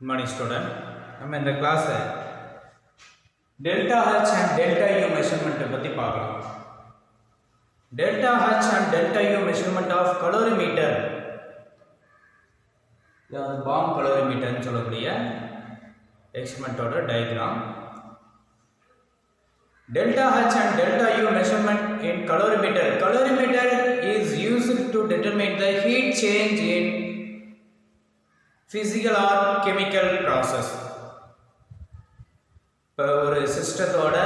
Good morning student. நம்ம இந்த class delta H and delta U measurement பத்தி பார்க்கலாம். Delta H and delta U measurement of calorimeter. இது bomb calorimeter ன்னு சொல்லக்கூடிய எக்ஸ்பெரிமெண்டோட diagram. Delta H and delta U measurement in calorimeter. Calorimeter is used to determine the heat change in physical or chemical process. இப்போ ஒரு சிஸ்டத்தோட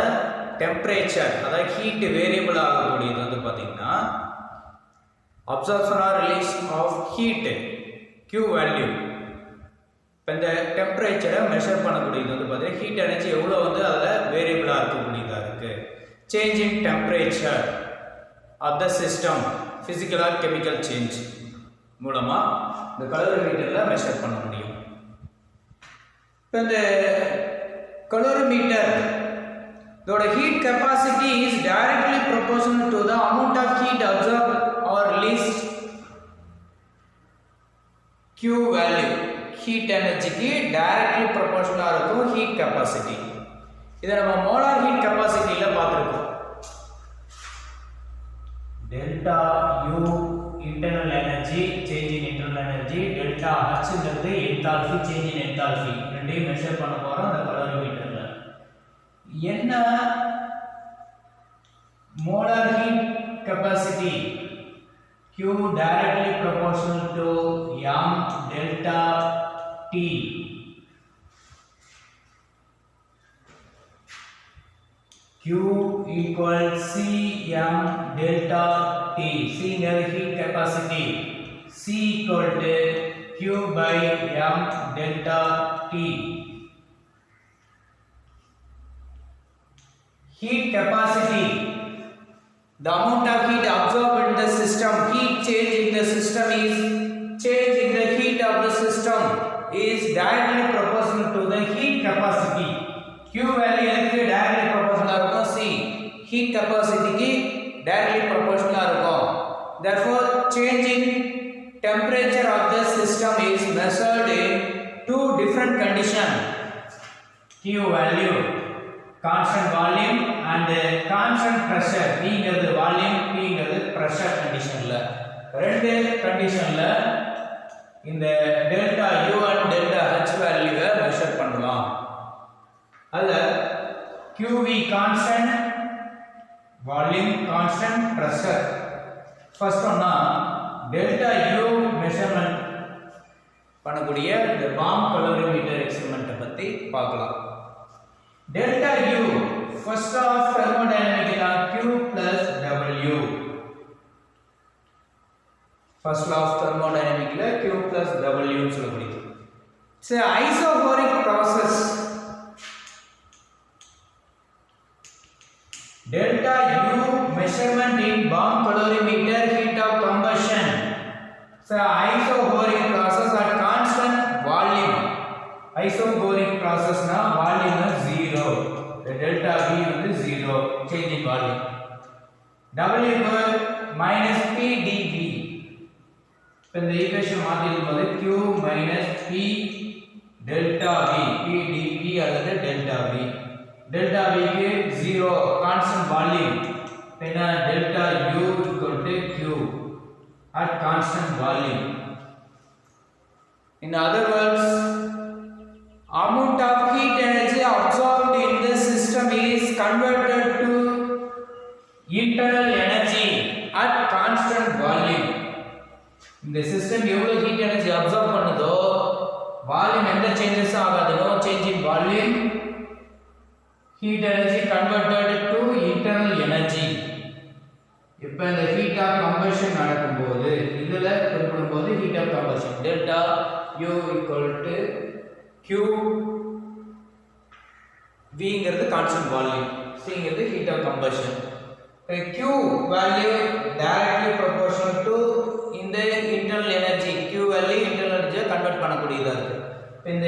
temperature அதாவது heat variable ஆகக்கூடியது வந்து பார்த்தீங்கன்னா absorption or release of heat Q value. இப்போ இந்த டெம்பரேச்சரை மெஷர் பண்ணக்கூடியது வந்து பார்த்தீங்கன்னா ஹீட் எனர்ஜி எவ்வளோ வந்து அதில் வேரியபிளாக இருக்கக்கூடியதாக இருக்குது. Change in temperature of the system physical or chemical change மூலமாக இந்த கலோரிமீட்டரில் மெஷர் பண்ண முடியும். இப்போ இந்த கலோரிமீட்டர் இதோட heat capacity is directly proportional to the amount of heat absorb or released Q value. Heat எனர்ஜிக்கு டைரக்ட்லி ப்ரொபோர்ஷனலாக இருக்கும் ஹீட் கெப்பாசிட்டி. இதை நம்ம மோலார் ஹீட் கெப்பாசிட்டியில் பார்த்துருக்கோம். Delta U internal energy, change in internal energy, delta H ங்கிறது enthalpy, change in enthalpy ரெண்டையும் measure பண்ண போறோம் அந்த கலோரிமீட்டர்ல. என்ன molar heat capacity Q directly proportional to m delta T. Q equals Cm delta T. C is heat capacity. C equal to Q by m delta T. Heat capacity. The amount of heat absorbed in the system. Heat change in the system is change in the heat of the system is directly proportional to the heat capacity. Q value எனக்கு directly proportional இருக்கும். C heat capacity க்கு directly proportional இருக்கும். Therefore change in temperature of the system is measured in two different conditions. Q value constant volume and constant pressure. P ங்கிறது volume, P ங்கிறது pressure conditionல. ரெண்டு கண்டிஷன்ல இந்த delta U and delta H வேல்யூவை measure பண்ணலாம். அதுல QV constant, volume constant, pressure. First ஒன்னா delta U measurement பண்ணக்கூடிய இந்த பாம் கலோரிமீட்டர் எக்ஸ்பெரிமெண்ட் பத்தி பார்க்கலாம். delta U first law of thermodynamics Q plus W. First law of thermodynamics Q plus W ன்னு சொல்லக்கூடியது. It's an isobaric process. Delta U measurement in bomb calorimeter heat of combustion. It's an isobaric process at constant volume. Isobaric process na volume is 0. The delta V is 0. Change in volume. W minus P dV. When the equation மாத்திடும்போது Q minus P delta V. P dV அல்லது delta V. Delta V க்கு 0 constant volume. Then delta U equal to Q at constant volume. In other words, amount of heat energy absorbed in the system is converted to internal energy at constant volume. இந்த system எவ்வளவு heat energy absorb பண்ணுதோ volume எந்த changes ஆகாது. No change in volume. heat energy converted to internal energy. இப்போ இந்த heat of combustion நடக்கும்போது இதுல குறிப்பிடும்போது heat of combustion delta U equal to Q. V ங்கிறது constant volume, C ங்கிறது heat of combustion. Q value directly proportional to இந்த internal energy. Q value internal energy convert பண்ணக்கூடியதா இருக்கு. இந்த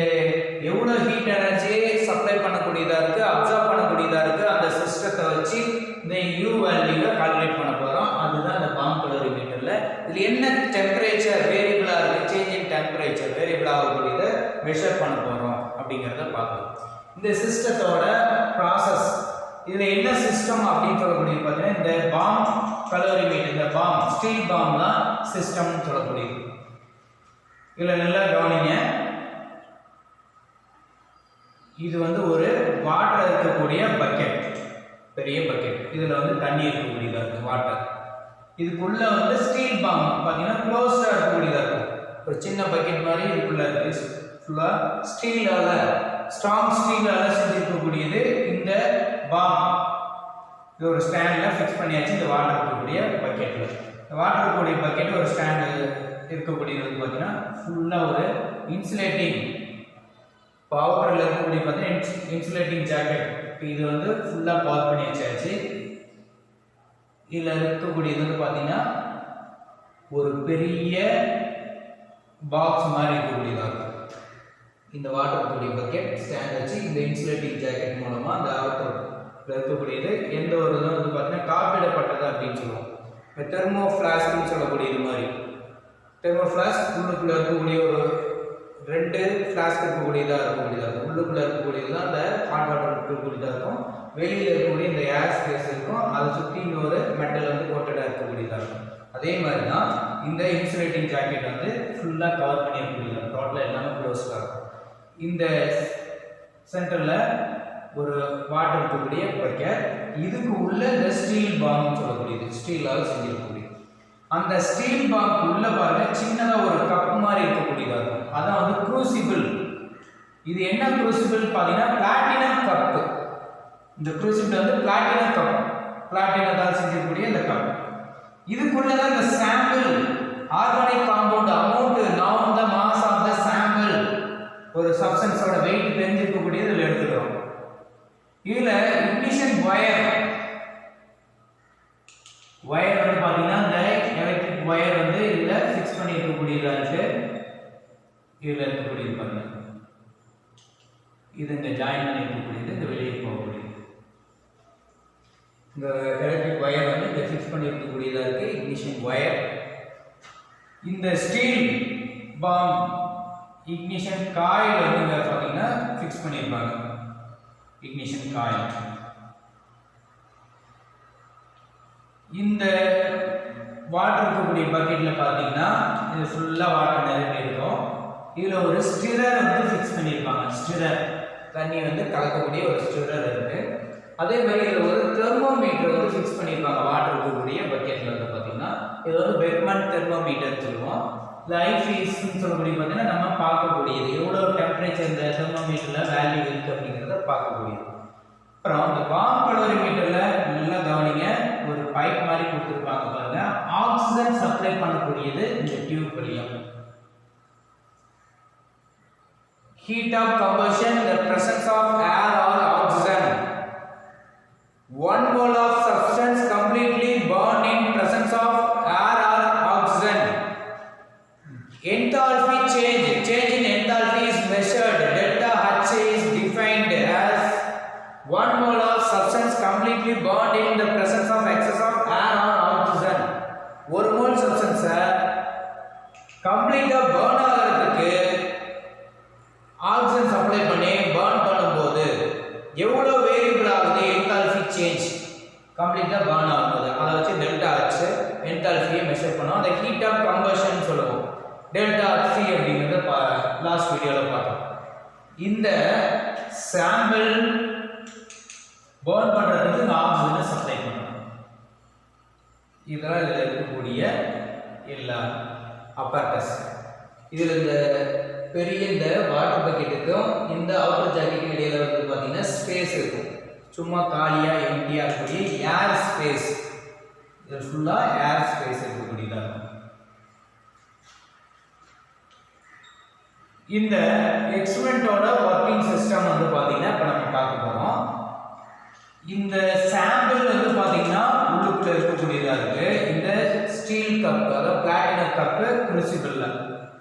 எவ்வளவு ஹீட் எனர்ஜி சப்ளை பண்ணக்கூடியதா இருக்கு, அப்சார்ப் பண்ணக்கூடியதா இருக்கு, அந்த சிஸ்டத்தை வச்சு இந்த U வேல்யூவை கால்குலேட் பண்ண போறோம். அதுதான் இந்த பாம் கலோரிமீட்டர்ல. இதுல என்ன டெம்பரேச்சர் வேரியபிளா இருக்கு, சேஞ்ச் இன் டெம்பரேச்சர் வேரியபிள் ஆகக்கூடியதை மெஷர் பண்ண போறோம் அப்படிங்கறத பார்க்கலாம். இந்த சிஸ்டத்தோட ப்ராசஸ் இதுல என்ன சிஸ்டம் அப்படின்னு சொல்லக்கூடியது பார்த்தீங்கன்னா இந்த பாம் கலோரிமீட்டர், இந்த பாம் ஸ்டீல் பாம் தான் சிஸ்டம்னு சொல்லக்கூடியது. இதுல நல்லா கவனிங்க, இது வந்து ஒரு வாட்டர் இருக்கக்கூடிய பக்கெட், பெரிய பக்கெட். இதுல வந்து தண்ணி இருக்கக்கூடியதா இருக்கு வாட்டர். இதுக்குள்ள வந்து ஸ்டீல் பாம் பார்த்தீங்கன்னா க்ளோஸ்டா இருக்கக்கூடியதா இருக்கும். ஒரு சின்ன பக்கெட் மாதிரி இதுக்குள்ள இருக்கு. ஃபுல்லா ஸ்டீலால, ஸ்ட்ராங் ஸ்டீலால செஞ்சிருக்கக்கூடியது இந்த பாம். இது ஒரு ஸ்டாண்ட்ல ஃபிக்ஸ் பண்ணியாச்சு இந்த வாட்டர் இருக்கக்கூடிய பக்கெட்ல. இந்த வாட்டர் இருக்கக்கூடிய பக்கெட் ஒரு ஸ்டாண்ட் இருக்கக்கூடியது வந்து பார்த்தீங்கன்னா ஃபுல்லா ஒரு இன்சுலேட்டிங் பவுடர்ல இருக்கக்கூடிய பார்த்தீங்கன்னா இன்சுலேட்டிங் ஜாக்கெட். இது வந்து ஃபுல்லா கவர் பண்ணி வச்சாச்சு. இதுல இருக்கக்கூடியது வந்து பார்த்தீங்கன்னா ஒரு பெரிய பாக்ஸ் மாதிரி இருக்கக்கூடியதா இருக்கும். இந்த வாட்டர் இருக்கக்கூடிய பக்கெட் ஸ்டாண்ட் வச்சு இந்த இன்சுலேட்டிங் ஜாக்கெட் மூலமா அந்த அவுட்டர் இருக்கக்கூடியது எந்த ஒரு இதுவும் வந்து பார்த்தீங்கன்னா காப்பிடப்பட்டது அப்படின்னு சொல்லுவோம். இப்போ தெர்மோ ஃப்ளாஸ்க்னு சொல்லக்கூடியது மாதிரி தெர்மோ ஃப்ளாஸ்க் உள்ளுக்குள்ள இருக்கக்கூடிய ஒரு 2 ஃப்ளாஸ்க் இருக்கக்கூடியதாக இருக்கும். உள்ளுக்குள்ள இருக்கக்கூடியது தான் அந்த ஹாட் வாட்டர் இருக்கக்கூடியதாக இருக்கும். வெளியில் இருக்கக்கூடிய இந்த ஏர் ஸ்பேஸ் இருக்கும். அதை சுற்றி இன்னொரு மெட்டல் வந்து கோட்டடாக இருக்கக்கூடியதாக இருக்கும். அதே மாதிரி தான் இந்த இன்சுலேட்டிங் ஜாக்கெட் வந்து ஃபுல்லாக கவர் பண்ணி இருக்கக்கூடியது. டோட்டலாக எல்லாமே க்ளோஸ்டாக இருக்கும். இந்த சென்டரில் ஒரு வாட்டர் இருக்கக்கூடிய பக்கெட், இதுக்கு உள்ள இந்த ஸ்டீல் பாம் சொல்லக்கூடியது, ஸ்டீலால் செஞ்சிருக்கக்கூடியது. அந்த ஸ்டீல் பாம் உள்ள பாருங்க சின்னதாக ஒரு கப் மாதிரி இருக்கக்கூடியதாக இருக்கும். அதான் வந்து க்ரூசிபிள். இது என்ன க்ரூசிபிள் பார்த்தீங்கன்னா பிளாட்டினம் கப். இந்த க்ரூசிபிள் வந்து பிளாட்டினம் கப், பிளாட்டினத்தால் செஞ்சிருக்கக்கூடிய இந்த கப். இதுக்குள்ளதான் இந்த sample organic compound amount now the mass of the sample ஒரு சப்ஸ்டன்ஸோட வெயிட் தெரிஞ்சிருக்கக்கூடியது இதில் எடுத்துக்கிறோம். இதுல இக்னிஷன் வயர் வந்து பாத்தீங்கன்னா இந்த எலக்ட்ரிக் வயர் வந்து இதுல ஃபிக்ஸ் பண்ணி இருக்கக்கூடியதா இருக்கு. இதுல இருக்கக்கூடியது பாருங்க, இது இந்த ஜாயின் பண்ணி இருக்கக்கூடியது, இந்த வெளியே போகக்கூடியது. இந்த எலக்ட்ரிக் வயர் வந்து இங்க ஃபிக்ஸ் பண்ணி இருக்கக்கூடியதா இருக்கு, இக்னிஷன் வயர். இந்த ஸ்டீல் பாம் இக்னிஷன் காயில் வந்து இங்க பாத்தீங்கன்னா ஃபிக்ஸ் பண்ணியிருப்பாங்க. இக்னிஷன் காயில் இந்த வாட்டர் இருக்கக்கூடிய பக்கெட்ல பாத்தீங்கன்னா இது ஃபுல்லா வாட்டர் நிரம்பி இருக்கும். இதுல ஒரு ஸ்டிரர் வந்து ஃபிக்ஸ் பண்ணியிருப்பாங்க. ஸ்டிரர் தண்ணி வந்து கலக்கக்கூடிய ஒரு ஸ்டிரர் இருக்கு. அதே மாதிரி இதுல ஒரு தெர்மோமீட்டர் வந்து ஃபிக்ஸ் பண்ணியிருப்பாங்க வாட்டர் இருக்கக்கூடிய பக்கெட்ல வந்து பாத்தீங்கன்னா. இது வந்து பெக்மன் தெர்மோமீட்டர் சொல்லுவோம். ஐஃபீஸ்ன்னு சொல்லக்கூடிய பார்த்தீங்கன்னா நம்ம பார்க்கக்கூடியது எவ்வளோ டெம்பரேச்சர் இந்த தெர்மோமீட்டர்ல வேல்யூ இருக்கு அப்படிங்கிறத பார்க்கக்கூடியது. அப்புறம் இந்த பாம் கலோரிமீட்டர்ல நல்லா கவனிங்க, ஒரு பைப் மாதிரி கொடுத்துருப்பாங்க பாருங்க. ஆக்சிஜன் சப்ளை பண்ணக்கூடியது இந்த டியூப் வழியா. Heat of combustion, the presence of air or oxygen. 1 mole of substance completely burned in presence of air or oxygen. Enthalpy change in enthalpy is measured. Delta H is defined as 1 mole of substance completely burned in the presence of excess of air or oxygen. 1 mole substance கம்ப்ளீட்டா burn ஆகிறதுக்கு oxygen supply பண்ணி burn பண்ணும்போது எவ்வளவு variable ஆகுது enthalpy change கம்ப்ளீட்டா burn ஆகுது. அதை வச்சு டெல்டா H என்தால்பியை மெஷர் பண்ணோம். அந்த ஹீட் ஆஃப் கம்பஷன் சொல்லுவோம். டெல்டா H அப்படிங்கறத லாஸ்ட் வீடியோல பார்த்தோம். இந்த சாம்பிள் burn பண்றதுக்கு ஆக்சிஜனை சப்ளை பண்ணணும். இதெல்லாம் இதுல இருக்கக்கூடிய எல்லா அப்பரேட்டஸ். இதுல இந்த பெரிய இந்த வாட்டர் பக்கெட்டுக்கும் இந்த அவுட்டர் ஜாக்கெட்டுக்கும் இடையில வந்து பாத்தீங்கன்னா ஸ்பேஸ் இருக்கும். சும்மா காலியா எம்டியா இருக்கக்கூடிய ஏர் ஸ்பேஸ். இது ஃபுல்லா ஏர் ஸ்பேஸ் இருக்கக்கூடியதா இருக்கும். இந்த எக்ஸ்பெரிமெண்டோட ஒர்க்கிங் சிஸ்டம் வந்து பாத்தீங்கன்னா இப்ப நம்ம பார்க்க போறோம். இந்த சாம்பிள் வந்து பாத்தீங்கன்னா உள்ளுக்குள்ள இருக்கக்கூடியதா இருக்கு. இந்த ஸ்டீல் கப், அதாவது பிளாட்டினம் கப் கிருசிபிள்ல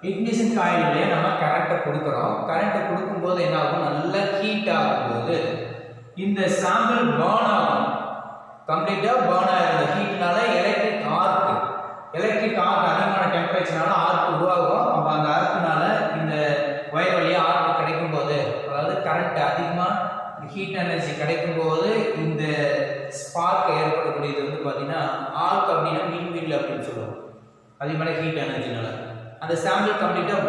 இக்னிஷன் காயிலே நம்ம கரண்ட்டை கொடுக்குறோம். கரண்ட்டை கொடுக்கும்போது என்ன ஆகும், நல்லா ஹீட் ஆகும்போது இந்த சாம்பிள் பர்ன் ஆகும். கம்ப்ளீட்டா பர்ன் ஆகிற ஹீட்னால எலக்ட்ரிக் ஆர்க் அதிகமான டெம்பரேச்சர்னால ஆர்க் உருவாகும். அப்போ அந்த ஆர்க்னால இந்த வயர் வழியா ஆர்க் ஹீட் எனர்ஜி கிடைக்கும் போது இந்த ஸ்பார்க் ஏற்படக்கூடியது வந்து பார்த்தீங்கன்னா ஆர்க் அப்படின்னா மின்வில் அப்படின்னு சொல்லுவோம். அதே மாதிரி ஹீட் எனர்ஜினால அந்த சாம்பிள் கம்ப்ளீட்டாக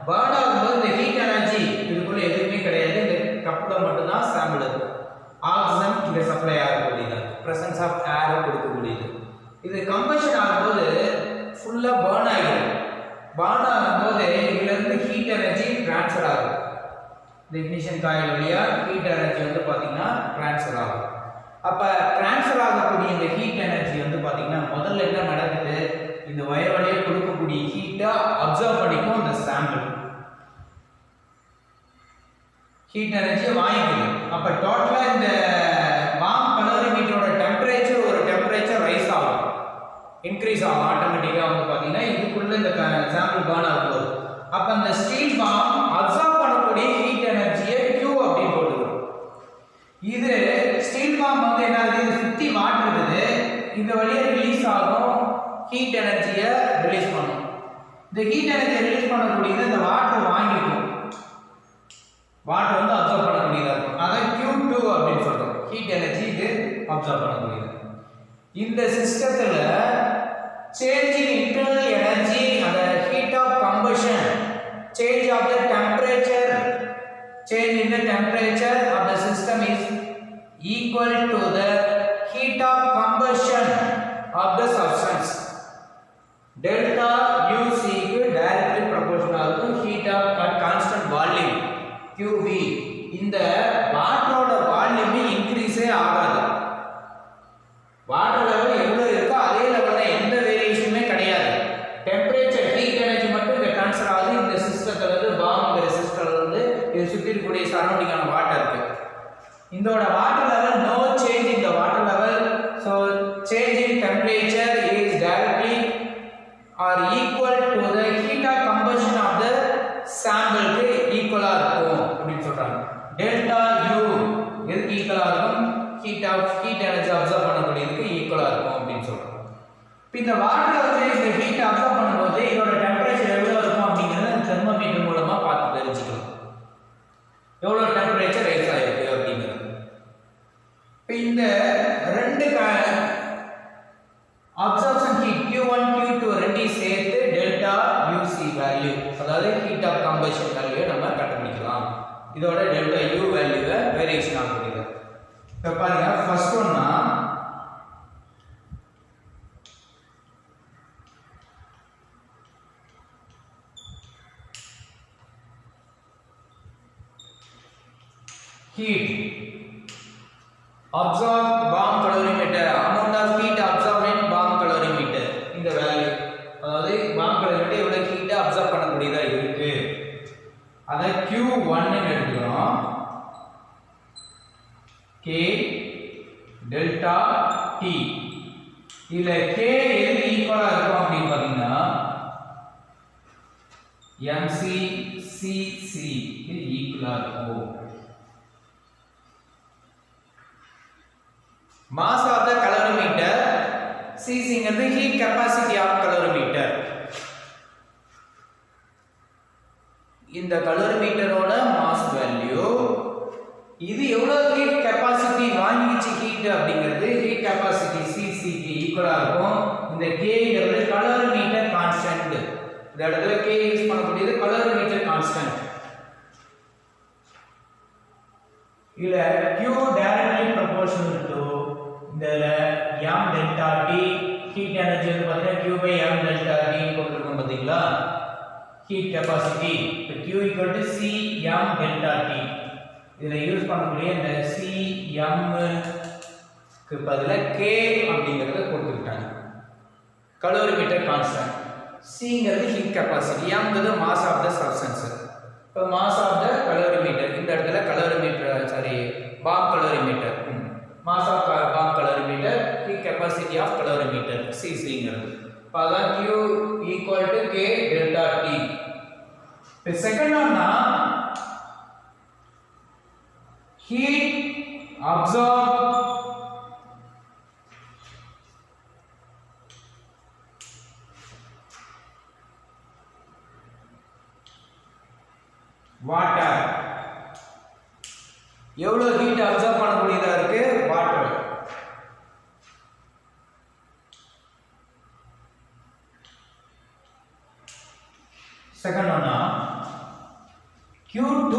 பேர்ன் ஆகும்போது இந்த ஹீட் எனர்ஜி இதுக்குள்ள எதுவுமே கிடையாது. இந்த கப்பில் மட்டும்தான் சாம்பிள் இருக்கும். ஆக்சிஜன் இங்கே சப்ளை ஆகக்கூடியது, பிரசன்ஸ் ஆஃப் ஏரை கொடுக்கக்கூடியது. இது கம்பஷன் ஆகும்போது ஃபுல்லாக பேர்ன் ஆகிடும். பேர்ன் ஆகும்போது இதுலேருந்து ஹீட் எனர்ஜி ட்ரான்ஸ்ஃபர் ஆகும். இந்த இக்னிஷன் காயில் வழியாக ஹீட் எனர்ஜி வந்து பார்த்தீங்கன்னா ட்ரான்ஸ்ஃபர் ஆகும். அப்போ ட்ரான்ஸ்ஃபர் ஆகக்கூடிய இந்த ஹீட் எனர்ஜி வந்து பார்த்தீங்கன்னா முதல்ல என்ன நடக்குது, இந்த வயர் வழியாக கொடுக்கக்கூடிய ஹீட்டை அப்சர்வ் பண்ணிக்கும் இந்த சாம்பிள். ஹீட் எனர்ஜியை வாங்கிக்குது. அப்போ டோட்டலாக இந்த வார்ம் கலோரிமீட்டரோட டெம்பரேச்சர் ஒரு டெம்பரேச்சர் ரைஸ் ஆகும், இன்க்ரீஸ் ஆகும் ஆட்டோமேட்டிக்காக வந்து பார்த்தீங்கன்னா இதுக்குள்ள இந்த சாம்பிள் பேர்ன் ஆகும்போது. அப்போ அந்த ஸ்டீல் பாம் அப்சர்வ் பண்ணக்கூடிய ஹீட் எனர்ஜியை Q அப்படின்னு போட்டுக்கணும். இது ஸ்டீல் பாம் வந்து என்ன ஆகுது, இது சுற்றி வாட்டர் இருக்குது, இந்த வழியாக ரிலீஸ் ஆகும், ஹீட் எனர்ஜியை ரிலீஸ் பண்ணும். இந்த ஹீட் எனர்ஜியை ரிலீஸ் பண்ணக்கூடியது இந்த வாட்டர் வாங்கிக்கும். வாட்டர் வந்து அப்சர்வ் பண்ணக்கூடியதாக இருக்கும். அதான் Q2 அப்படின்னு சொல்றோம். ஹீட் எனர்ஜி இது அப்சர்வ் பண்ணக்கூடியது. இந்த சிஸ்டத்தில் சேஞ்ச் இன் இன்டர்னல் எனர்ஜி அந்த heat of combustion, change of the temperature, change in the temperature of the system is equal to the heat of combustion of the substance. Delta UC க்கு directly proportional to heat of at constant volume QV. இந்த வாட்டரோட volume இன்க்ரீஸே ஆகாது. Water level எவ்வளவு இருக்கோ அதே லெவல்ல எந்த வேரியேஷனுமே கிடையாது. டெம்பரேச்சர் ஹீட் எனர்ஜி மட்டும் இங்க ட்ரான்ஸ்ஃபர் ஆகுது. இந்த சிஸ்டத்துல இருந்து பாம்ங்கிற சிஸ்டம்ல இருந்து இது சுத்தி இருக்கக்கூடிய சரௌண்டிங்கான வாட்டர் இருக்கு. இதோட water level no change in the water level. So change in temperature is directly or equal to the heat of combustion of the சாம்பிளுக்கு ஈக்குவலா இருக்கும் அப்படின்னு சொல்றாங்க. டெல்டா U எதுக்கு ஈக்குவலா இருக்கும், ஹீட் எனர்ஜி அப்சர்வ் பண்ணக்கூடியதுக்கு ஈக்குவலா இருக்கும் அப்படின்னு சொல்றாங்க. இப்போ இந்த வாட்டர் வந்து இந்த ஹீட் அப்சர்வ் பண்ணும்போது இதோட டெம்பரேச்சர் எவ்வளவு இருக்கும் அப்படிங்கறத தெர்மோமீட்டர் மூலமா பார்த்து தெரிஞ்சுக்கலாம். எவ்வளவு டெம்பரேச்சர் ரைஸ் ஆயிருக்கு அப்படிங்கிறது. இப்போ இந்த ரெண்டு அப்சர்ப்ஷன் ஹீட் Q1 Q2 ரெண்டையும் சேர்த்து டெல்டா UC வேல்யூ, அதாவது ஹீட் ஆஃப் கம்பஷன் வேல்யூ நம்ம கண்டுபிடிக்கலாம். இதோட டெல்டா U வேல்யூவை வேரியேஷன் ஆகக்கூடியது. இப்போ பாருங்க, ஃபர்ஸ்ட் ஒன்னா heat absorbed bomb calorimeter, amount of heat absorbed in bomb calorimeter. இந்த வேல்யூ, அதாவது bomb calorimeter எவ்வளவு ஹீட் அப்சர்வ் பண்ணக்கூடியதா இருக்கு அத Q1 ன்னு எடுத்துக்கிறோம். K delta T. இதுல K எது ஈக்குவலா இருக்கும் அப்படின்னு பாத்தீங்கன்னா mc/cc இது ஈக்குவலா இருக்கும். mass of the calorimeter, cc ங்கிறது heat capacity of calorimeter. இந்த calorimeterோட mass value, இது எவ்வளவு heat capacity வாங்கிச்சு heat அப்படிங்கிறது heat capacity cc க்கு ஈக்குவலா இருக்கும். இந்த k ங்கிறது calorimeter constant. இந்த இடத்துல k யூஸ் பண்ணக்கூடியது calorimeter constant. இதுல q directly proportional to இந்த m delta t heat energy வந்து பாத்தீங்கன்னா q by m delta t போட்டுருக்கோம் பாத்தீங்களா, heat capacity. இப்போ q equal to c m delta t. இதுல யூஸ் பண்ணக்கூடிய இந்த c m க்கு பதிலா k அப்படிங்கறத கொடுத்துட்டாங்க. calorimeter constant. c ங்கிறது heat capacity, m ங்கிறது mass of the substance. இப்போ mass of the calorimeter, இந்த இடத்துல calorimeter bomb calorimeter, mass of bomb calorimeter, heat capacity of calorimeter cc ங்கிறது. அப்ப அதான் q equal to k delta t. இப்போ second ஒன்னா heat absorbed water. எவ்வளவு ஹீட் அப்சர்வ் பண்ணக்கூடியதா இருக்கு வாட்டர். செகண்ட் ஒன்னா Q2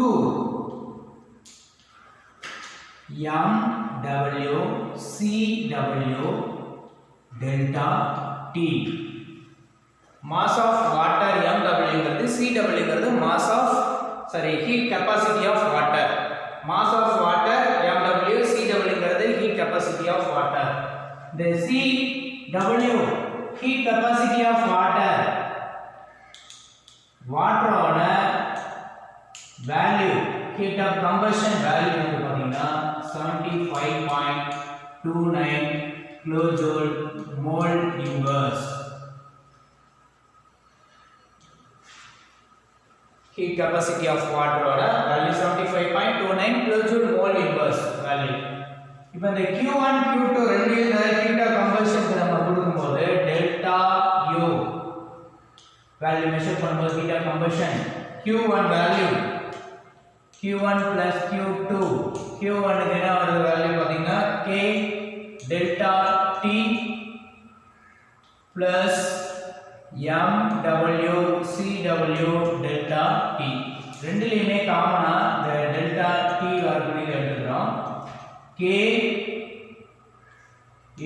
MW CW delta T. mass of water MW ங்கிறது CW ங்கிறது mass of heat capacity of water. mass of water MW, CW ங்கிறது heat capacity of water. the CW heat capacity of water ஓட value heat of combustion value வந்து பாத்தீங்கன்னா 75.29 kilojoule mole inverse. heat capacity of water ஓட value 75.29 kilojoule mole inverse value. இப்போ இந்த Q1 Q2 ரெண்டையும் heat of combustion நம்ம கொடுக்கும்போது delta U value measure பண்ணும்போது heat of combustion Q1 value Q1 plus Q2 Q1 க்கு என்ன வருது வேல்யூ பாத்தீங்கன்னா K delta T plus MW CW delta T. ரெண்டுலயுமே காமனா இந்த delta T வரக்கூடியது எடுத்துக்கிறோம். K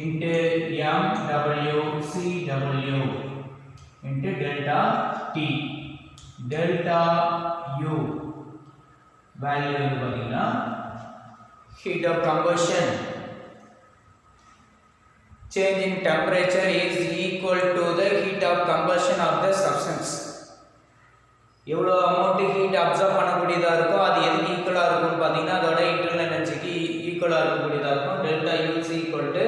into MW CW into delta T. delta U value வந்து பாத்தீங்கன்னா heat of combustion change in temperature is equal to the heat of combustion of the substance. எவ்வளவு amount heat observe பண்ணக்கூடியதா இருக்கோ அது எதுக்கு ஈக்குவலா இருக்கும்னு பாத்தீங்கன்னா அதோட இன்டர்னல் எனர்ஜிக்கு ஈக்குவலா இருக்கக்கூடியதா இருக்கும். delta U is equal to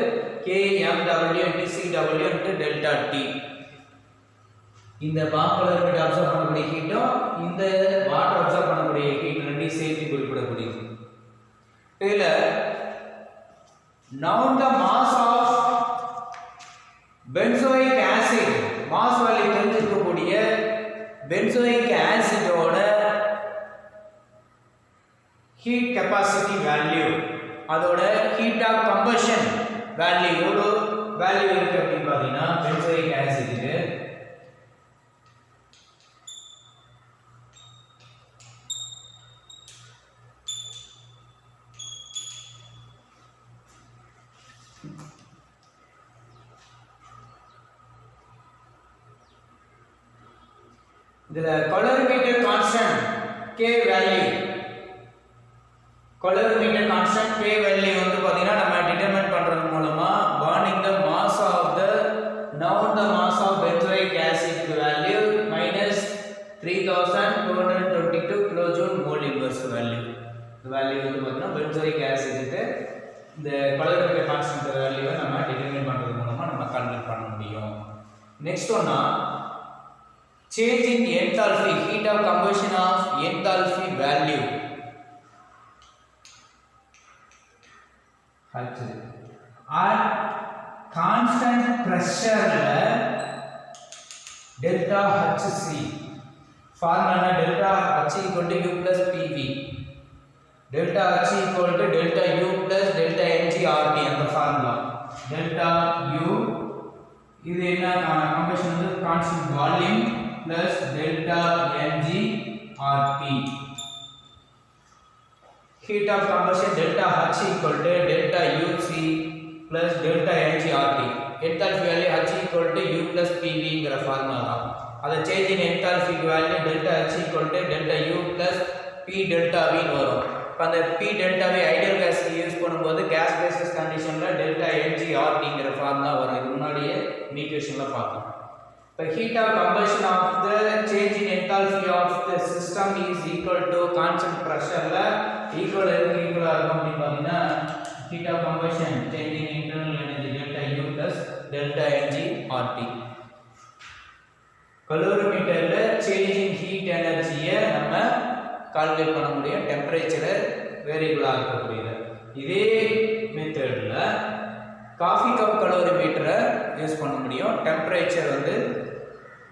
K MW into CW into delta T. இந்த பாப்புலர் ஹீட் அப்சர்வ் பண்ணக்கூடிய ஹீட்டும் இந்த வாட்டர் அப்சர்வ் பண்ணக்கூடிய ஹீட் ரெண்டையும் சேர்த்து குறிப்பிடக்கூடியது. இதுல now the mass of benzoic acid mass value தெரிஞ்சிருக்கக்கூடிய benzoic acid ஓட heat capacity value அதோட heat of combustion value எவ்வளவு வேல்யூ இருக்கு அப்படின்னு பாத்தீங்கன்னா benzoic acid க்கு the colorimeter constant K value colorimeter constant K value வந்து பாத்தீங்கன்னா நம்ம டிட்டர்மைன் பண்றது மூலமா burning the mass of the now the mass of benzoic acid value minus 3222 kilojoule mole inverse value. the value வந்து பாத்தீங்கன்னா benzoic acid க்கு இந்த colorimeter constant value நம்ம டிட்டர்மைன் பண்றது மூலமா நம்ம கால்குலேட் பண்ண முடியும். next one change in enthalpy heat of combustion of enthalpy value at constant pressure delta Hc formula delta H equal to U plus PV delta H equal to delta U plus delta NGRT and the formula delta U இது என்ன combustion வந்து constant volume plus delta Ng RT. heat of combustion delta H equal to delta UC plus delta Ng RT. enthalpy value H equal to U plus PV ங்கிற formula தான். அத change in enthalpy value delta H equal to delta U plus P delta V ன்னு வரும். அந்த P delta V ideal case use பண்ணும்போது case basis கண்டிஷன்ல delta Ng RT ங்கிற formula வரும். இது முன்னாடியே ஈக்குவேஷன்ல பார்த்தோம். The heat of combustion of the change in enthalpy of the system is equal to constant pressure la equal இருக்கும் அப்படி பாத்தீங்கன்னா heat of combustion change in internal energy delta U plus delta Ng RT. calorimeterல change in heat energy நம்ம calculate பண்ண முடியும். Temperature வேரியபிளா இருக்கக்கூடியது. இதே மெத்தட்ல coffee cup கலோரிமீட்டரை use பண்ண முடியும். டெம்பரேச்சர் வந்து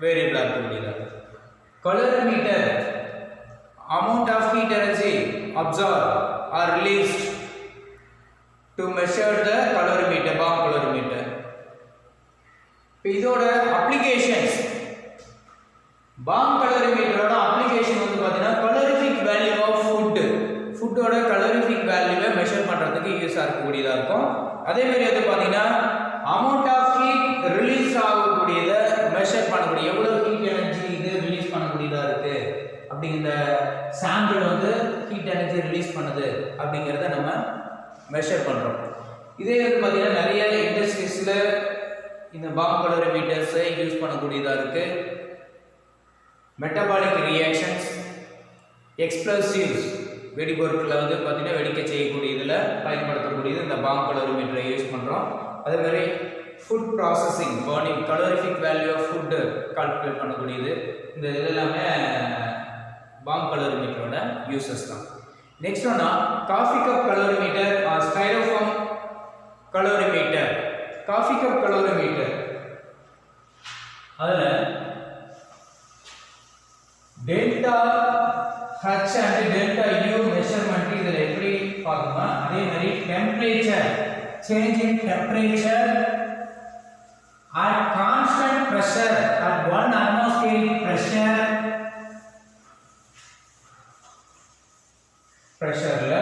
வேரியபிளா இருக்கக்கூடியது. calorimeter amount of heat energy absorbed or released to measure the calorimeter, bomb calorimeter. இதோட applications, bomb calorimeter ஓட application வந்து பாத்தீங்கன்னா calorific value of food, food ஓட calorific value measure பண்றதுக்கு யூஸ் ஆகக்கூடியதா இருக்கும். அதே மாதிரி வந்து பாத்தீங்கன்னா amount of heat release ஆகக்கூடியத measure பண்ணக்கூடிய எவ்வளவு heat energy இது release பண்ணக்கூடியதா இருக்கு அப்படிங்கிற சாம்பிள் வந்து heat energy release பண்ணுது அப்படிங்கறத நம்ம மெஷர் பண்றோம். இதே வந்து பாத்தீங்கன்னா நிறைய இண்டஸ்ட்ரீஸ்ல இந்த பாம் கலோரிமீட்டர்ஸ் யூஸ் பண்ணக்கூடியதா இருக்கு. மெட்டபாலிக் ரியாக்ஷன்ஸ், எக்ஸ்ப்ளோசிவ்ஸ், வெடிபொருட்களை வந்து பாத்தீங்கன்னா வெடிக்க செய்யக்கூடியதுல பயன்படுத்தக்கூடியது இந்த பாம் கலோரிமீட்டரை யூஸ் பண்றோம். அதே மாதிரி food processing, burning, calorific value of food calculate பண்ணக்கூடியது. இந்த இதெல்லாமே பாம் கலோரிமீட்டரோட யூசஸ் தான். நெக்ஸ்ட் ஒன்னா coffee cup calorimeter or Styrofoam calorimeter. Coffee cup calorimeter அதுல delta H and delta U measurement இதுல எப்படி பார்க்கணும்னா அதே மாதிரி temperature, change in temperature at constant pressure at 1 atmospheric pressureல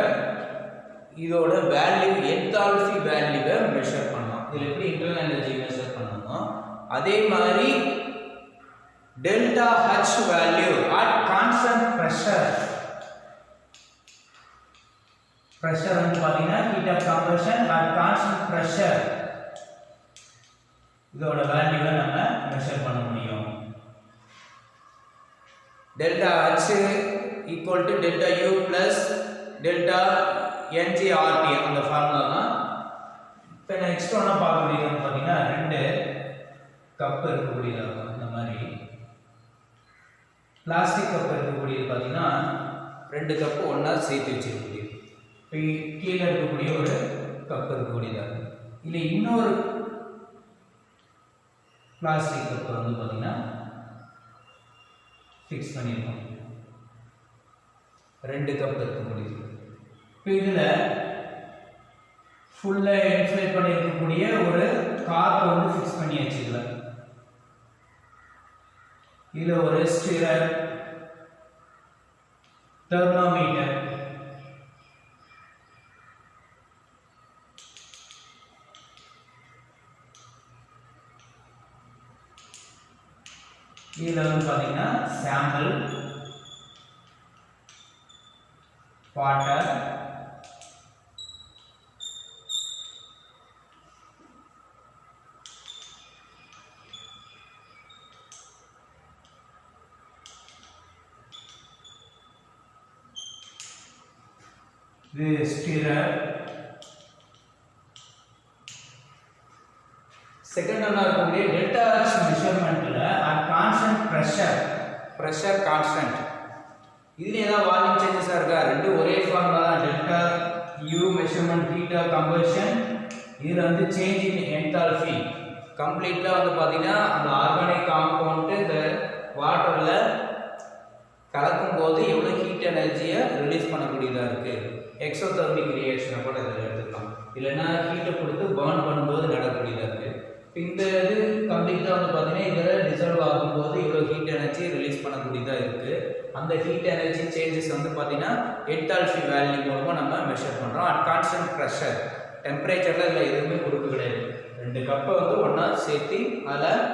இதோட வேல்யூ என்தால்பி வேல்யூவை மெஷர் பண்ணலாம். இதுல எப்படி இன்டர்னல் எனர்ஜி மெஷர் பண்ணனுமோ அதே மாதிரி delta H value at constant pressure வந்து பாத்தீங்கன்னா heat of conversion at constant pressure இதோட வேல்யூவை நம்ம மெஷர் பண்ண முடியும். Delta H equal to delta U plus delta NGRT அந்த ஃபார்முலா தான். இப்போ நெக்ஸ்ட் ஒண்ணா பார்க்க முடியும்னு பாத்தீங்கன்னா ரெண்டு கப் இருக்கக்கூடியதா இருக்கும். இந்த மாதிரி பிளாஸ்டிக் கப் இருக்கக்கூடியது பாத்தீங்கன்னா ரெண்டு கப் ஒண்ணா சேர்த்து வச்சிருக்கக்கூடியது. இப்போ கீழே இருக்கக்கூடிய ஒரு கப் இருக்கக்கூடியதா இருக்கும். இல்லை இன்னொரு பிளாஸ்டிக் கப் வந்து பாத்தீங்கன்னா ஃபிக்ஸ் பண்ணிருக்கோம். ரெண்டு கப் இருக்கக்கூடியது. இப்போ இதுல ஃபுல்லா இன்ஃப்ளேட் பண்ணி இருக்கக்கூடிய ஒரு கார்ப் வந்து ஃபிக்ஸ் பண்ணியாச்சு. இதுல ஒரு ஸ்டிரர், தெர்மோமீட்டர், இதுல வந்து பாத்தீங்கன்னா sample, water, the stirrer. Second ஒன்னா இருக்கக்கூடிய delta H மெஷர்மென்ட்ல at constant pressure constant. இதுல ஏதாவது வால்யூம் சேஞ்சஸ் இருக்கா? ரெண்டு ஒரே ஃபார்முலா தான். Delta U measurement heat of combustion. இதுல வந்து சேஞ்ச் இன் என்தால்பி கம்ப்ளீட்டா வந்து பாத்தீங்கன்னா அந்த ஆர்கானிக் காம்பவுண்ட் இந்த வாட்டர்ல கலக்கும் போது எவ்வளவு ஹீட் எனர்ஜியை ரிலீஸ் பண்ணக்கூடியதா இருக்கு. எக்ஸோதெர்மிக் ரியாக்ஷனை கூட இதில் எடுத்துக்கலாம். இல்லைன்னா ஹீட்டை கொடுத்து பர்ன் பண்ணும்போது நடக்கக்கூடியதா இருக்கு. இந்த இது கம்ப்ளீட்டாக வந்து பார்த்தீங்கன்னா இதில் டிசால்வ் ஆகும்போது இவ்வளோ ஹீட் எனர்ஜி ரிலீஸ் பண்ணக்கூடியதா இருக்கு. அந்த ஹீட் எனர்ஜி சேஞ்சஸ் வந்து பார்த்தீங்கன்னா என்தால்பி வேல்யூ மூலமாக நம்ம மெஷர் பண்ணுறோம். அட் கான்ஸ்டன்ட் ப்ரெஷர் டெம்பரேச்சரில் இதில் எதுவுமே கொடுக்க கிடையாது. ரெண்டு கப்பை வந்து ஒன்றா சேர்த்து அதில்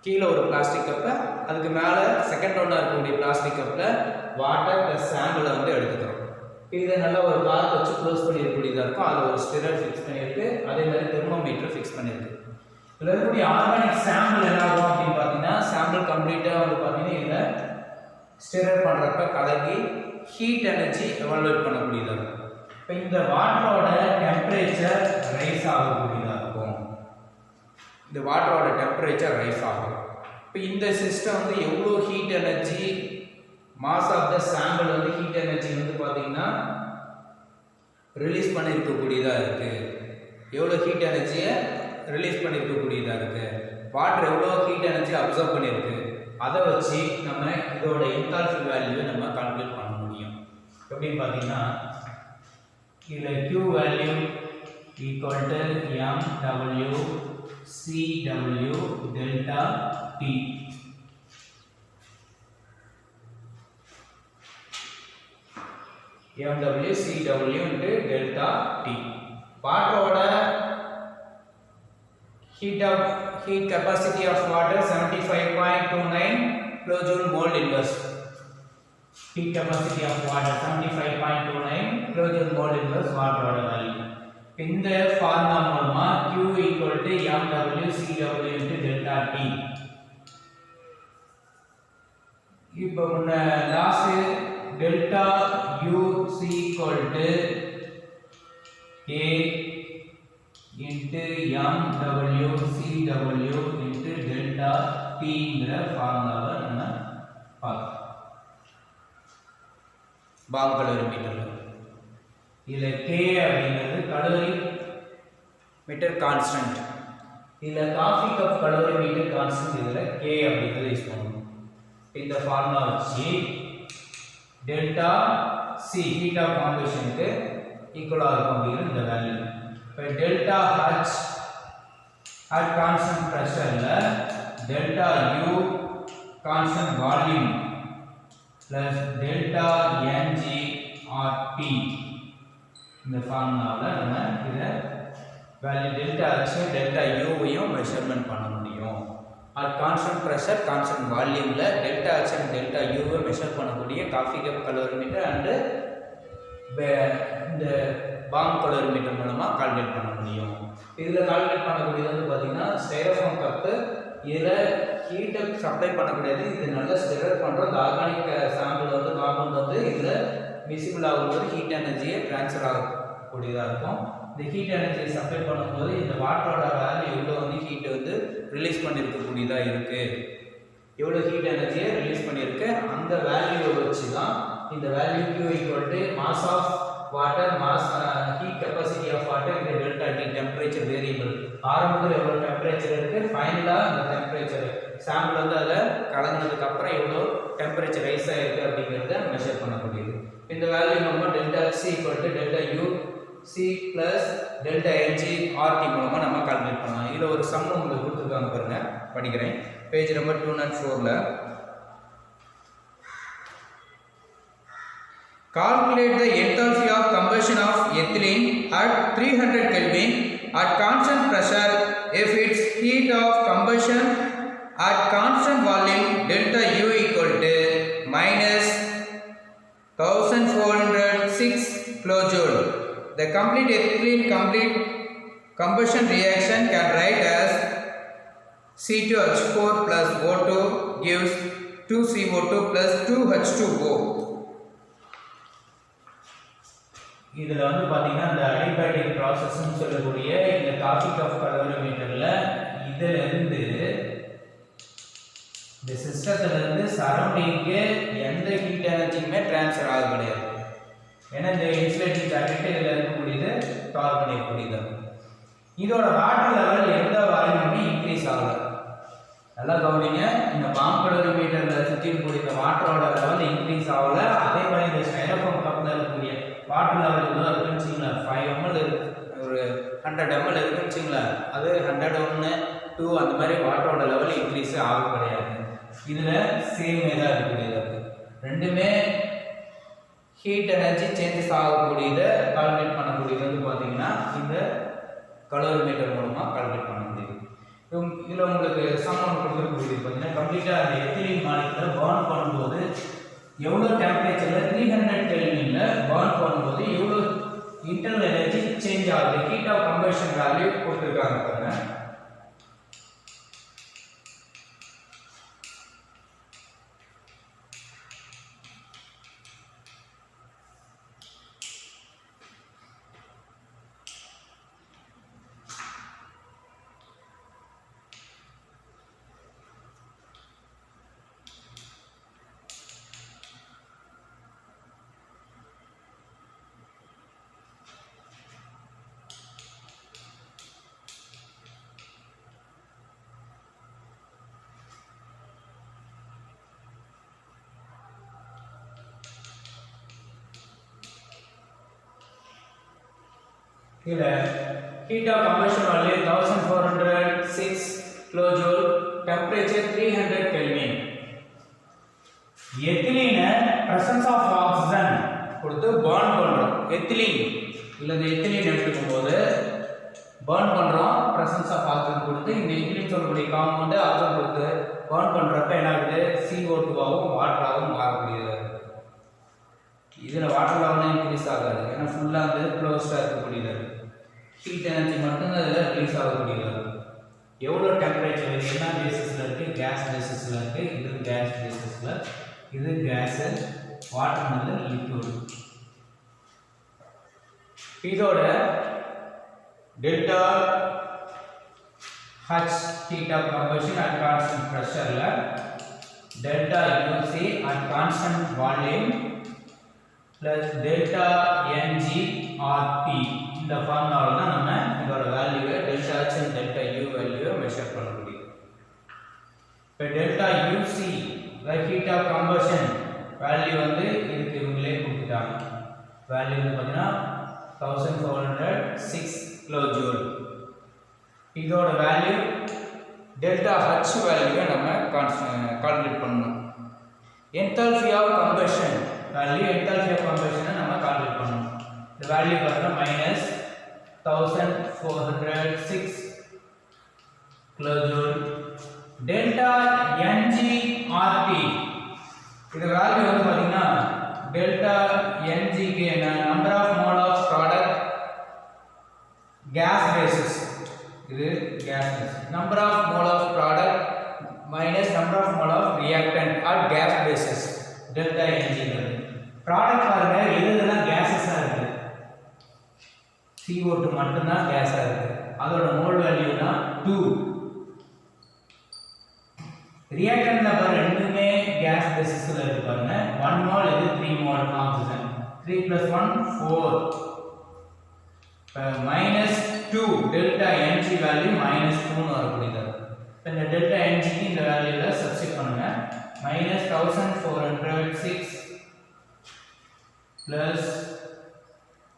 கீழே ஒரு பிளாஸ்டிக் கப்பை அதுக்கு மேலே செகண்ட் ஒன்றா இருக்கக்கூடிய பிளாஸ்டிக் கப்பில் வாட்டர் ப்ளஸ் சாம்பிளை வந்து எடுத்துக்கிறோம். இதை நல்லா ஒரு கார்க் வச்சு க்ளோஸ் பண்ணிருக்கூடியதாக இருக்கும். அதில் ஒரு ஸ்டிரர் ஃபிக்ஸ் பண்ணியிருக்கு. அதே மாதிரி தெர்மோமீட்டர் ஃபிக்ஸ் பண்ணியிருக்கு. இதில் இருக்கக்கூடிய ஆர்கானிக் சாம்பிள் என்ன ஆகும் அப்படின்னு பார்த்தீங்கன்னா சாம்பிள் கம்ப்ளீட்டாக வந்து பார்த்தீங்கன்னா இதில் ஸ்டிரர் பண்ணுறப்ப கலக்கி ஹீட் எனர்ஜி எவாலுவேட் பண்ணக்கூடியதாக இருக்கும். இப்போ இந்த வாட்டரோட டெம்பரேச்சர் ரைஸ் ஆகக்கூடியதாக இருக்கும். இந்த வாட்டரோட டெம்பரேச்சர் ரைஸ் ஆகும். இப்போ இந்த சிஸ்டம் வந்து எவ்வளோ heat energy mass of the sample வந்து ஹீட் எனர்ஜி வந்து பார்த்தீங்கன்னா ரிலீஸ் பண்ணியிருக்கக்கூடியதாக இருக்குது. எவ்வளோ ஹீட் எனர்ஜியை ரிலீஸ் பண்ணியிருக்கக்கூடியதாக இருக்குது. வாட்டர் எவ்வளோ ஹீட் எனர்ஜி அப்சர்வ் பண்ணியிருக்கு. அதை வச்சு நம்ம இதோட என்தால்பி வேல்யூவை நம்ம கால்குலேட் பண்ண முடியும். எப்படின்னு பார்த்தீங்கன்னா இதில் Q value equal to MW CW delta T. MW CW into delta T. Water heat capacity of water 75.29 kilojoule mole inverse. Heat capacity of water 75.29 kilojoule mole inverse water value. In the formula Q equal to MW CW into delta T. இப்போ last delta U C equal to A into MW CW into delta T ங்கிற ஃபார்முலாவை நம்ம பார்க்கலாம். Bomb கலோரிமீட்டர்ல இதுல K அப்படிங்கிறது calorie metre constant, இதுல coffee cup calorimeter constant, இதுல K அப்படிங்கிறது use பண்ணணும். இந்த ஃபார்முலா வச்சு delta C heat of combustion க்கு ஈக்குவலா இருக்கும் அப்படிங்கிற இந்த வேல்யூ. இப்போ delta H at constant pressure ல delta U constant volume plus delta Ng RT இந்த ஃபார்முலால நம்ம இத value delta H delta U வையும் மெஷர்மென்ட் பண்ண முடியும். at constant pressure constant volume ல delta H and delta U வை மெஷர் பண்ணக்கூடிய காஃபி கப் கலோரிமீட்டர் and இந்த பாம் கலோரிமீட்டர் மூலமா கால்குலேட் பண்ண முடியும். இதுல கால்குலேட் பண்ணக்கூடியது வந்து பாத்தீங்கன்னா ஸ்டைரோஃபோம் கப், இதுல ஹீட் சப்ளை பண்ணக்கூடியது, இது நல்ல ஸ்டிரர் பண்றது ஆர்கானிக் சாம்பிள் வந்து காம்பவுண்ட் வந்து இதுல விசிபிள் ஆகும்போது ஹீட் எனர்ஜியை ட்ரான்ஸ்ஃபர் ஆகக்கூடியதா இருக்கும். இந்த ஹீட் எனர்ஜியை சப்ளை பண்ணும்போது இந்த வாட்டரோட வேல்யூ எவ்வளோ வந்து ஹீட் வந்து ரிலீஸ் பண்ணியிருக்கக்கூடியதா இருக்கு, எவ்வளோ ஹீட் எனர்ஜியை ரிலீஸ் பண்ணியிருக்கு அந்த வேல்யூவை வச்சு தான் இந்த value Q equal to mass of water mass heat capacity of water இந்த டெல்டா T டெம்பரேச்சர் வேரியபிள். ஆரம்பத்தில் எவ்வளோ டெம்பரேச்சர் இருக்கு, ஃபைனலாக அந்த டெம்பரேச்சர் சாம்பிள் வந்து அதை கலங்கினதுக்கு அப்புறம் எவ்வளோ டெம்பரேச்சர் ரைஸ் ஆயிருக்கு அப்படிங்கிறத மெஷர் பண்ணக்கூடியது. இந்த வேல்யூ நம்ம delta C equal to delta U C plus delta Ng RT மூலமாக நம்ம கால்குலேட் பண்ணலாம். இதில் ஒரு சம் உங்களுக்கு கொடுத்துருக்காங்க பாருங்க, படிக்கிறேன். பேஜ் நம்பர் 204ல calculate the enthalpy of combustion of ethylene at 300 Kelvin at constant pressure if its heat of combustion at constant volume delta U equal to minus 1406 kilojoule. The complete ethylene combustion reaction can write as C2H4 plus O2 gives 2CO2 plus 2H2O. இதுல வந்து பாத்தீங்கன்னா இந்த adiabatic ப்ராசஸ்ன்னு சொல்லக்கூடிய இந்த coffee cup கலோரிமீட்டர்ல இதுல இருந்து இந்த சிஸ்டத்துல இருந்து சரௌண்டிங்க்கு எந்த ஹீட் எனர்ஜியுமே ட்ரான்ஸ்ஃபர் ஆக கிடையாது. ஏன்னா இந்த இன்சுலேட்டிங் ஜாக்கெட் இதுல இருக்கக்கூடியது கார்பன் இருக்கக்கூடியது. இதோட வாட்டர் லெவல் எந்த வால்யூமுமே இன்க்ரீஸ் ஆகல. நல்லா கவனிங்க, இந்த பாம் கலோரிமீட்டர்ல சுற்றி இருக்கக்கூடிய வாட்டரோட லெவல் இன்க்ரீஸ் ஆகல. அதே மாதிரி இந்த ஸ்டைரோஃபோம் கப்ல இருக்கக்கூடிய வாட்டர் லெவல் எவ்வளோ இருக்குன்னு வச்சுங்களா, 5 ml ஒரு 100 ml இருக்குன்னு வச்சுங்களா, அது 100 1 2 அந்த மாதிரி வாட்டரோட லெவல் இன்க்ரீஸ் ஆக கிடையாது. இதுல சேமே தான் இருக்கக்கூடியது. ரெண்டுமே ஹீட் எனர்ஜி சேஞ்சஸ் ஆகக்கூடியதை கால்குலேட் பண்ணக்கூடியது வந்து பார்த்தீங்கன்னா இந்த கலோரிமீட்டர் மூலமா கால்குலேட் பண்ண முடியுது. இதில் உங்களுக்கு சம்மன் கொடுத்துருக்கக்கூடியது பார்த்தீங்கன்னா கம்ப்ளீட்டாக அந்த எத்திலீன் மாலிகுலை பர்ன் பண்ணும்போது எவ்வளோ டெம்பரேச்சரில் 300 கெல்வின்ல பர்ன் பண்ணும்போது எவ்வளோ இன்டர்னல் எனர்ஜி சேஞ்ச் ஆகுது, ஹீட் ஆஃப் கம்பஷன் வேல்யூ கொடுத்துருக்காங்க பாருங்க. here heat of combustion value 1406 kilojoule, temperature 300 Kelvin. ethylene presence of oxygen கொடுத்து burn பண்றோம். ethylene இல்ல ethylene எடுக்கும்போது burn பண்றோம், presence of oxygen கொடுத்து இந்த ethylene சொல்லக்கூடிய காம்பவுண்ட் ஆக்சிஜன் கொடுத்து burn பண்றப்ப என்ன ஆகுது, CO2 ஆவும் வாட்டர் ஆவும் மாறக்கூடியது. இதுல வாட்டர் லெவல் இன்க்ரீஸ் ஆகாது, ஏன்னா ஃபுல்லா வந்து க்ளோஸ்டா இருக்கக்கூடியது. ஹீட் எனர்ஜி மட்டும் தான் இதுல ரிலீஸ் ஆகக்கூடியது. எவ்வளவு டெம்பரேச்சர், இது என்ன பேசிஸ்ல இருக்கு, கேஸ் பேசிஸ்ல இருக்கு. இது கேஸ் பேசிஸ்ல, இது கேஸ், வாட்டர் வந்து லிக்விட். இதோட delta H heat of combustion at constant pressure ல delta UC at constant volume plus delta Ng RT இந்த ஃபார்முலால தான் நம்ம இதோட வேல்யூவை delta H and delta U வேல்யூவை மெஷர் பண்ண முடியும். இப்போ delta UC heat of combustion value வந்து இதுக்கு இவங்களே கொடுத்துட்டாங்க. வேல்யூ வந்து பார்த்தீங்கன்னா 1406 கிலோஜூல். இதோட வேல்யூ டெல்டா H வேல்யூவை நம்ம கால்குலேட் பண்ணணும். Enthalpy of combustion value, enthalpy of கம்பஷனை நம்ம கால்குலேட் பண்ணணும். இந்த வேல்யூ பார்த்தா -1406 கிலோஜூல். டெல்டா Ng RT இது வேல்யூ வந்து பாத்தீங்கன்னா டெல்டா Ng க்கு என்ன, number of mole of product gas basis, இது gas basis, number of mole of product minus number of mole of reactant at gas basis. Delta Ng product பாருங்க, எதுலாம் கேஸஸா இருக்கு, CO2 மட்டும் தான் கேஸா இருக்கு, அதோட மோல் வேல்யூ தான் 2. ரியாக்டன்ட்ல பாருங்க ரெண்டுமே கேஸ் பேசிஸ்ல இருக்கு பாருங்க. 1 மோல் இது 3 mole oxygen, 3 + 1 4. -2 delta Ng value -2 னு வரக்கூடியது. இப்போ இந்த டெல்டா Ng க்கு இந்த வேல்யூல சப்ஸ்டிட் பண்ணுங்க. -1406 plus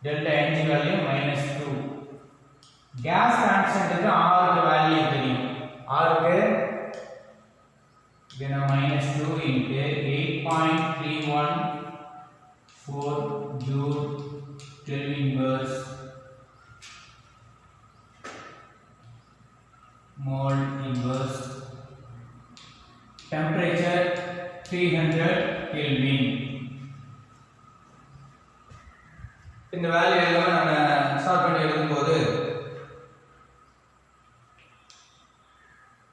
delta Ng value -2. Gas கான்ஸ்டன்ட்க்கு R க்கு வேல்யூ தெரியும். R க்கு then -2 into 8.314 joule Kelvin inverse mole inverse, temperature 300 Kelvin. இந்த வேல்யூ எல்லாம் நம்ம சால்வ் பண்ணி எழுதும்போது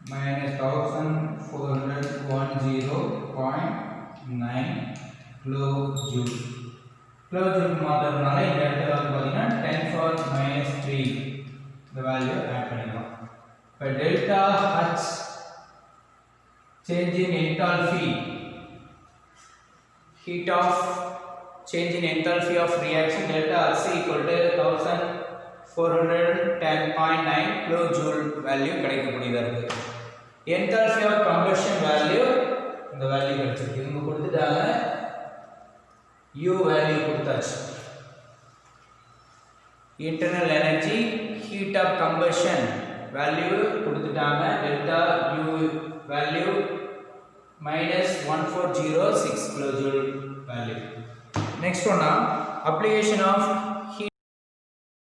-1410.9 கிலோஜூல். கிலோஜூல் மாத்திரனால இந்த இடத்துல வந்து பாத்தீங்கன்னா 10⁻³ இந்த வேல்யூ ஆட் பண்ணிக்கலாம். இப்போ delta H change in enthalpy, heat of change in enthalpy of reaction delta H equal to 1410.9 kilojoule value கிடைக்கக்கூடியதா இருக்கு. enthalpy of combustion value இந்த வேல்யூ கிடைச்சிருக்கு. இங்க கொடுத்துட்டாங்க, U வேல்யூ கொடுத்தாச்சு. internal energy heat of combustion value கொடுத்துட்டாங்க, delta U value -1406 kilojoule value. Next one, application of